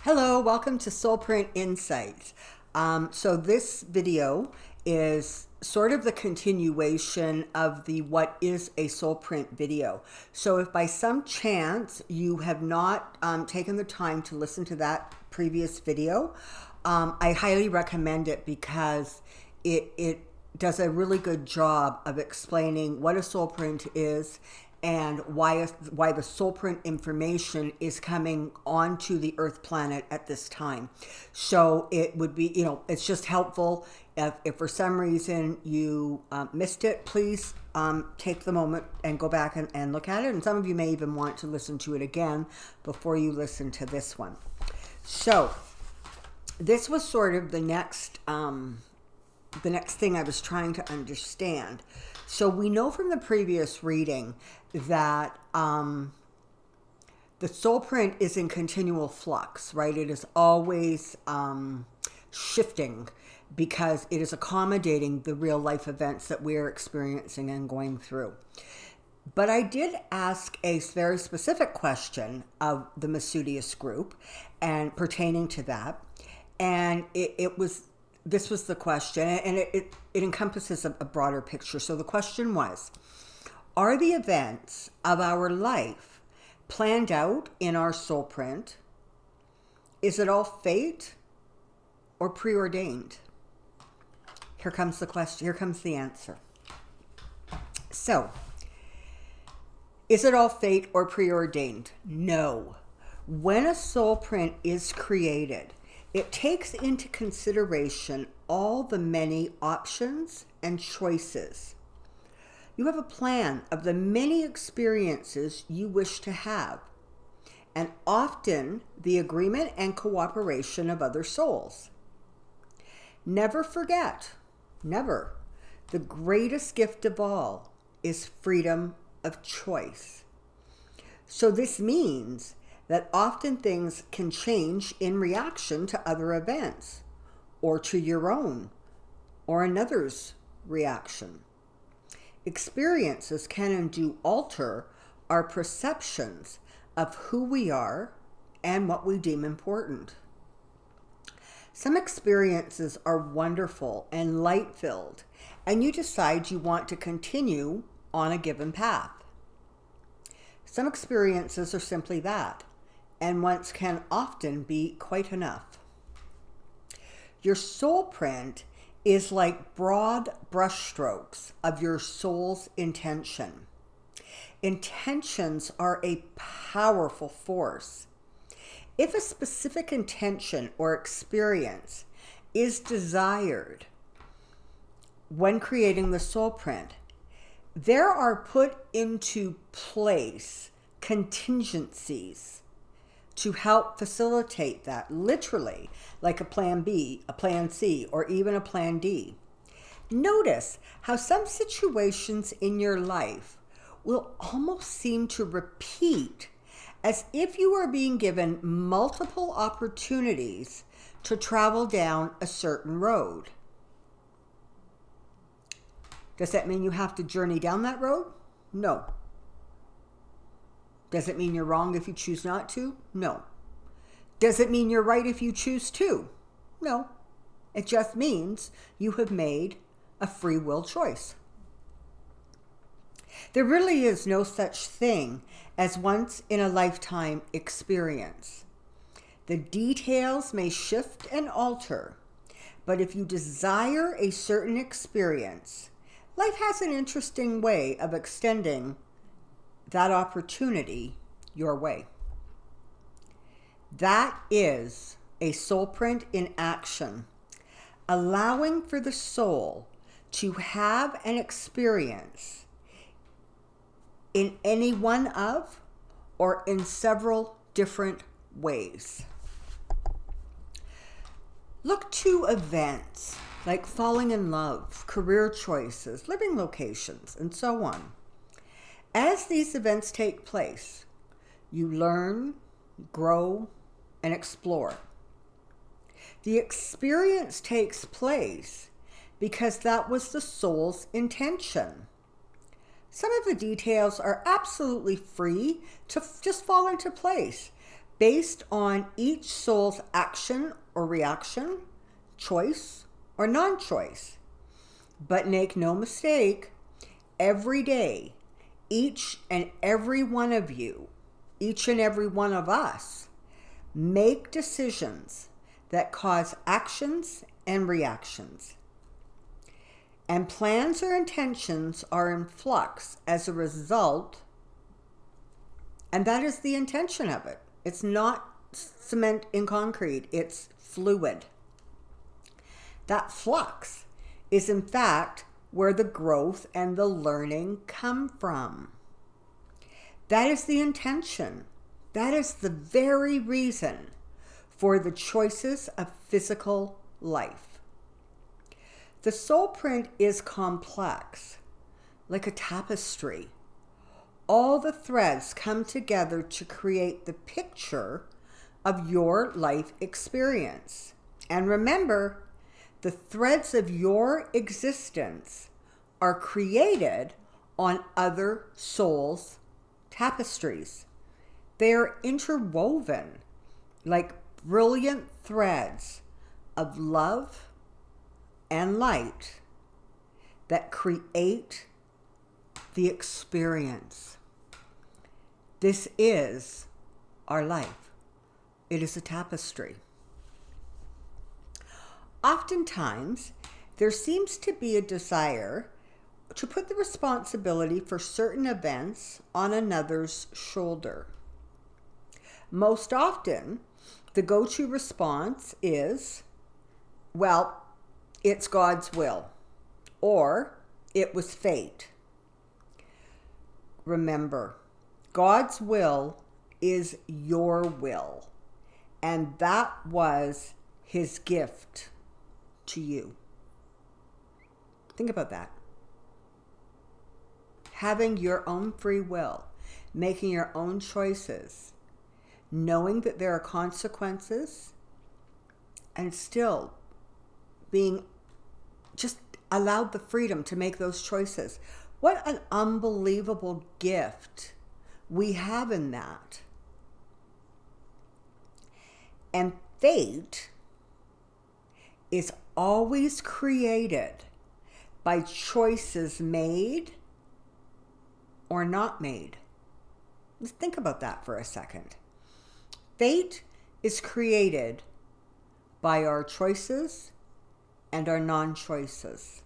Hello, welcome to Soulprint Insights. So this video is sort of the continuation of the what is a Soulprint video. So if by some chance you have not taken the time to listen to that previous video, I highly recommend it because it does a really good job of explaining what a soulprint is and why the soulprint information is coming onto the Earth planet at this time. So it would be, it's just helpful. If for some reason you missed it, please take the moment and go back and look at it. And some of you may even want to listen to it again before you listen to this one. So this was sort of the next thing I was trying to understand. So we know from the previous reading that the soulprint is in continual flux, right? It is always shifting because it is accommodating the real life events that we're experiencing and going through. But I did ask a very specific question of the Masudius group and pertaining to that. And this was the question, and it encompasses a broader picture. So the question was, are the events of our life planned out in our soulprint? Is it all fate or preordained? Here comes the question. Here comes the answer. So, is it all fate or preordained? No. When a soulprint is created, it takes into consideration all the many options and choices. You have a plan of the many experiences you wish to have, and often the agreement and cooperation of other souls. Never forget, never, the greatest gift of all is freedom of choice. So this means that often things can change in reaction to other events, or to your own, or another's reaction. Experiences can and do alter our perceptions of who we are and what we deem important. Some experiences are wonderful and light-filled, and you decide you want to continue on a given path. Some experiences are simply that, and once can often be quite enough. Your soulprint is like broad brushstrokes of your soul's intention. Intentions are a powerful force. If a specific intention or experience is desired when creating the soulprint, there are put into place contingencies to help facilitate that, literally, like a plan B, a plan C, or even a plan D. Notice how some situations in your life will almost seem to repeat, as if you are being given multiple opportunities to travel down a certain road. Does that mean you have to journey down that road? No. Does it mean you're wrong if you choose not to? No. Does it mean you're right if you choose to? No. It just means you have made a free will choice. There really is no such thing as once in a lifetime experience. The details may shift and alter, but if you desire a certain experience, life has an interesting way of extending that opportunity your way. That is a soulprint in action, allowing for the soul to have an experience in any one of or in several different ways. Look to events like falling in love, career choices, living locations, and so on. As these events take place, you learn, grow, and explore. The experience takes place because that was the soul's intention. Some of the details are absolutely free to just fall into place, based on each soul's action or reaction, choice or non-choice. But make no mistake, every day, each and every one of you, each and every one of us, make decisions that cause actions and reactions. And plans or intentions are in flux as a result, and that is the intention of it. It's not cement in concrete, it's fluid. That flux is in fact where the growth and the learning come from. That is the intention. That is the very reason for the choices of physical life. The soul print is complex, like a tapestry. All the threads come together to create the picture of your life experience. And remember, the threads of your existence are created on other souls' tapestries. They are interwoven like brilliant threads of love and light that create the experience. This is our life. It is a tapestry. Oftentimes, there seems to be a desire to put the responsibility for certain events on another's shoulder. Most often, the go-to response is, well, it's God's will, or it was fate. Remember, God's will is your will, and that was his gift to you. Think about that. Having your own free will, making your own choices, knowing that there are consequences, and still being just allowed the freedom to make those choices. What an unbelievable gift we have in that. And fate is always created by choices made or not made. Let's think about that for a second. Fate is created by our choices and our non-choices.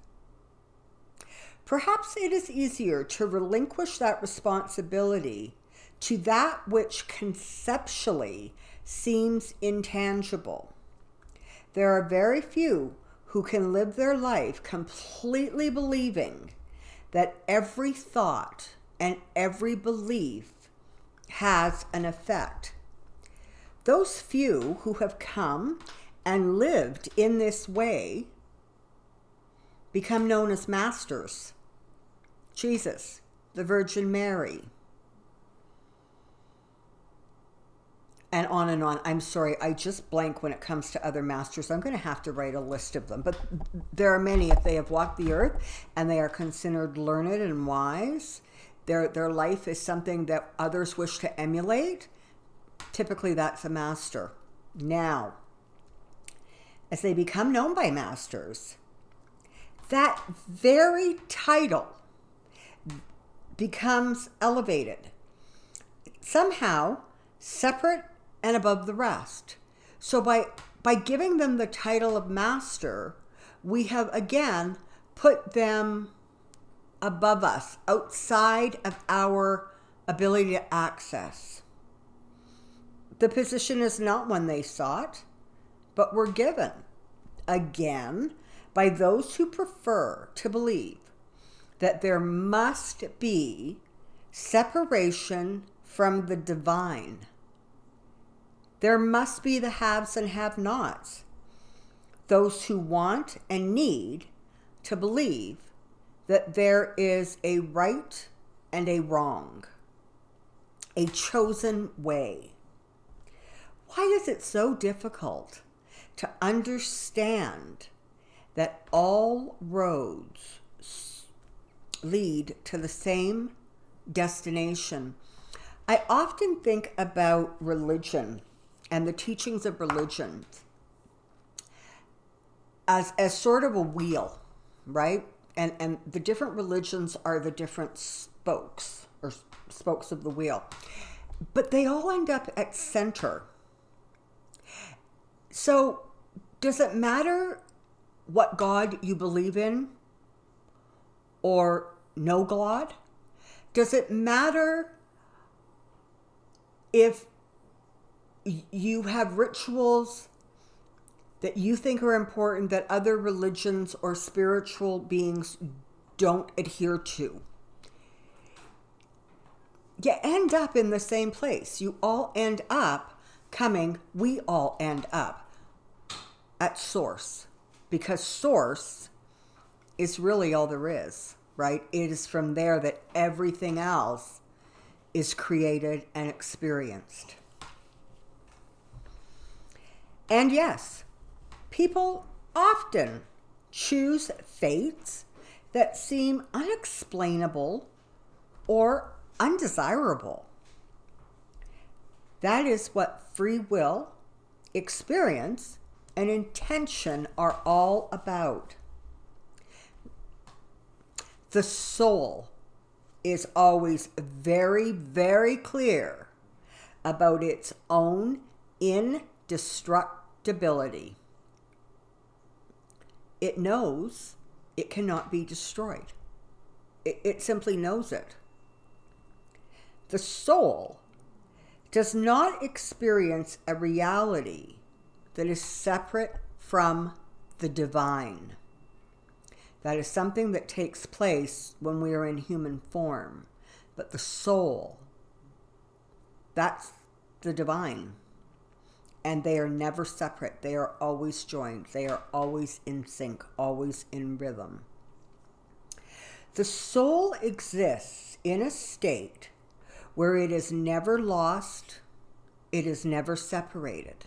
Perhaps it is easier to relinquish that responsibility to that which conceptually seems intangible. There are very few who can live their life completely believing that every thought and every belief has an effect. Those few who have come and lived in this way become known as masters. Jesus, the Virgin Mary, and on and on. I'm sorry, I just blank when it comes to other masters. I'm going to have to write a list of them. But there are many. If they have walked the earth and they are considered learned and wise, their life is something that others wish to emulate, typically that's a master. Now, as they become known by masters, that very title becomes elevated, somehow separate and above the rest. So by giving them the title of master, we have again put them above us, outside of our ability to access. The position is not one they sought, but were given, again, by those who prefer to believe that there must be separation from the divine. There must be the haves and have-nots. Those who want and need to believe that there is a right and a wrong, a chosen way. Why is it so difficult to understand that all roads lead to the same destination? I often think about religion and the teachings of religion as sort of a wheel, right? And the different religions are the different spokes or spokes of the wheel. But they all end up at center. So does it matter what God you believe in or no God? Does it matter if you have rituals that you think are important that other religions or spiritual beings don't adhere to? You end up in the same place. You all end up we all end up at source, because source is really all there is, right? It is from there that everything else is created and experienced. And yes, people often choose fates that seem unexplainable or undesirable. That is what free will, experience, and intention are all about. The soul is always very, very clear about its own indestructibility. It knows it cannot be destroyed. It simply knows it. The soul does not experience a reality that is separate from the divine. That is something that takes place when we are in human form. But the soul, that's the divine. And they are never separate. They are always joined. They are always in sync, always in rhythm. The soul exists in a state where it is never lost, it is never separated.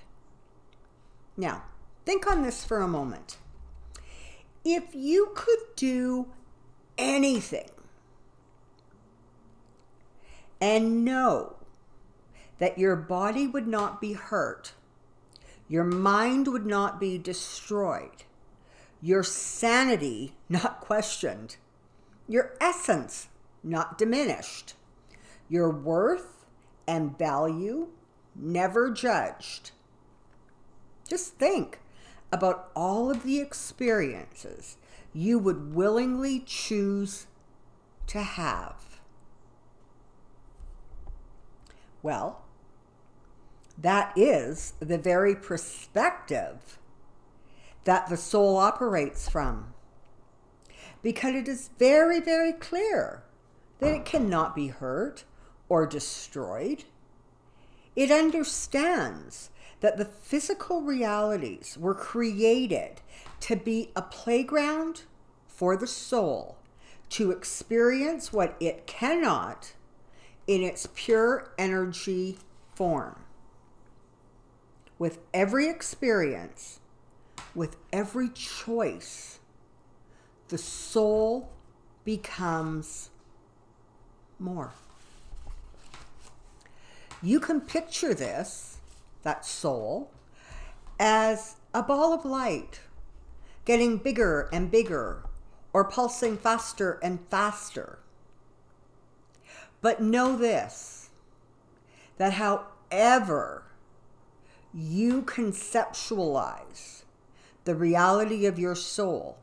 Now, think on this for a moment. If you could do anything and know that your body would not be hurt, your mind would not be destroyed, your sanity not questioned, your essence not diminished, your worth and value never judged. Just think about all of the experiences you would willingly choose to have. Well, that is the very perspective that the soul operates from, because it is very, very clear that it cannot be hurt or destroyed. It understands that the physical realities were created to be a playground for the soul to experience what it cannot in its pure energy form. With every experience, with every choice, the soul becomes more. You can picture this, that soul, as a ball of light getting bigger and bigger, or pulsing faster and faster. But know this, that however you conceptualize the reality of your soul,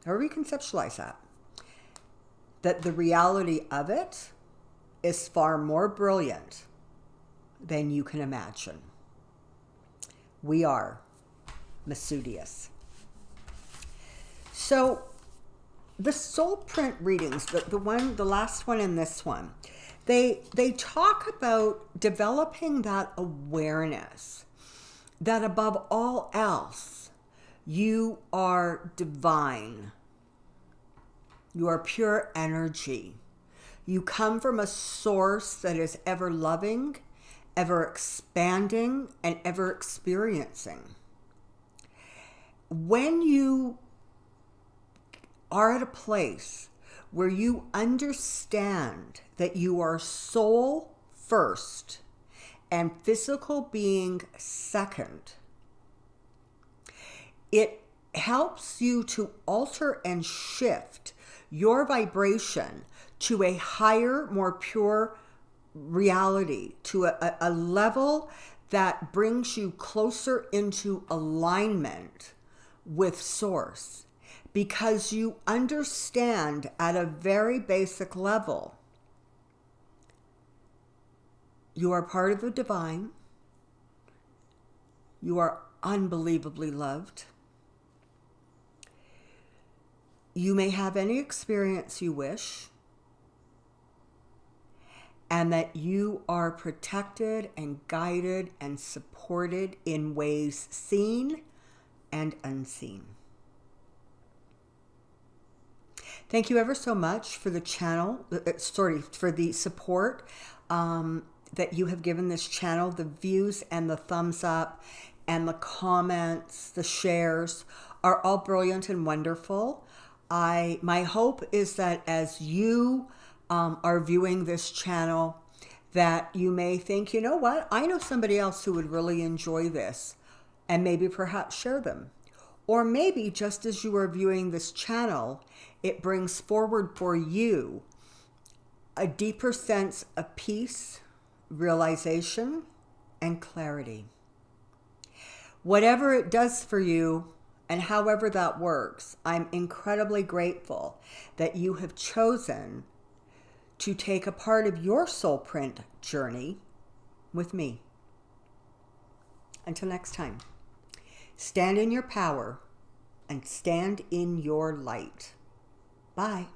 however you conceptualize that the reality of it is far more brilliant than you can imagine. We are Masudius. So the Soulprint readings, the last one and this one, they talk about developing that awareness that above all else, you are divine. You are pure energy. You come from a source that is ever loving, ever expanding, and ever experiencing. When you are at a place where you understand that you are soul first and physical being second. It helps you to alter and shift your vibration to a higher, more pure reality, to a level that brings you closer into alignment with Source, because you understand at a very basic level you are part of the divine, you are unbelievably loved, you may have any experience you wish, and that you are protected and guided and supported in ways seen and unseen. Thank you ever so much for the channel, for the support that you have given this channel, the views and the thumbs up and the comments, the shares are all brilliant and wonderful. My hope is that as you are viewing this channel, that you may think, you know what, I know somebody else who would really enjoy this, and maybe perhaps share them. Or maybe just as you are viewing this channel, it brings forward for you a deeper sense of peace, realization, and clarity. Whatever it does for you, and however that works, I'm incredibly grateful that you have chosen to take a part of your soul print journey with me. Until next time, stand in your power and stand in your light. Bye.